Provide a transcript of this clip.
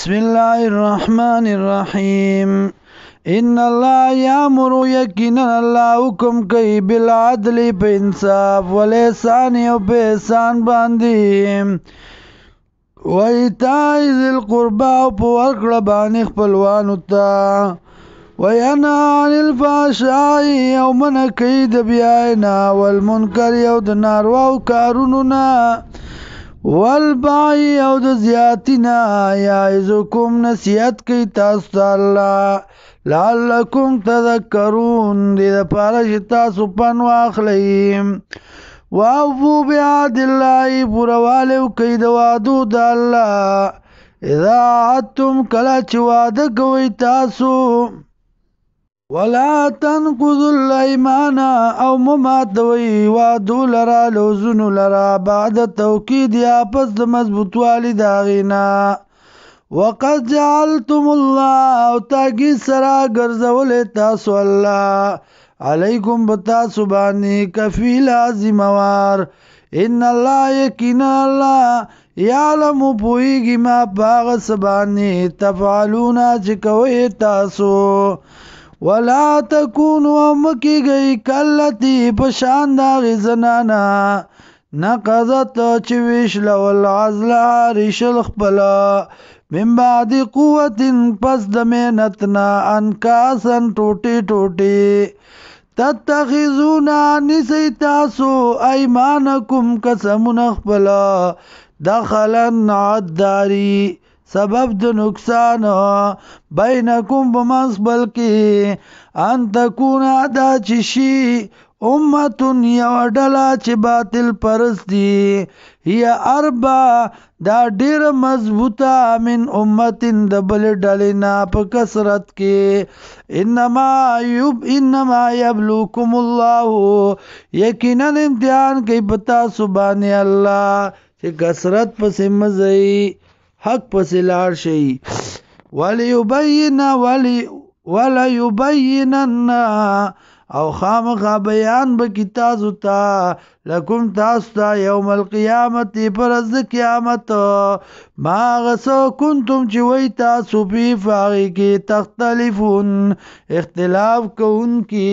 بسم الله الرحمن الرحیم ان الله یامر یقینا الله حکم کوي بالعدل په انصاف والاحسان او په احسان باندې وایتاء ذی القربى او په ورکړه باندې خپلوانو ته وینهى عن الفحشاء او منع کوي د بیاینه والمنکر او د نارواو کارونو نه والبغي او د زیاتینا یعظکم نصیحت کوي تاسو ته الله لعلکم تذکرون دې دپاره چې تاسو پند واخلئ واوفوا بعهد الله پوروالي وکئ د وعدو د الله اذا عهدتم کله چې واده کوئ تاسو ولا تنقضوا الايمان او مماتوي وعدو لرا لوزنو لرا بعد توکید یا پس د مضبوطوالی داغینا وقد جعلتم الله او تاگی سرا گرزول تاسو الله علیکم بتاسو بانی کفیل عظیموار ان الله یقینا الله یعلم پویگی ما باغ سبانی تفعلونا چکوی تاسو ولا تکونوا مکی گئی کلتی پشان داغی زنانا نقضت چویش لول عزلا ریشل خپلا من بعد قوت پس دمینتنا انکاسن ٹوٹی ٹوٹی تتخذونا نسی تاسو ایمانکم قسمون خپلا دخلن عداری سبب د نقصان بینکم بمنصبل کی ان تکون دا چشی امتون یو ډلا چې باطل پرست دی یا اربع دا ډیر مضبوطه من امتن د بل ډلینا په کثرت کې انما یبلوکم الله یقینا امتحان کوي پتا سبحان الله چې کثرت پسې مزي حق پسې لاړ شي وليبينن او خامخا بیان بکی تاسو تا لکم تاسو تا یوم القیامت پر از قیامت ما غسو کنتم چوی تاسو پی فاغی کی تختلفون اختلاف کون کی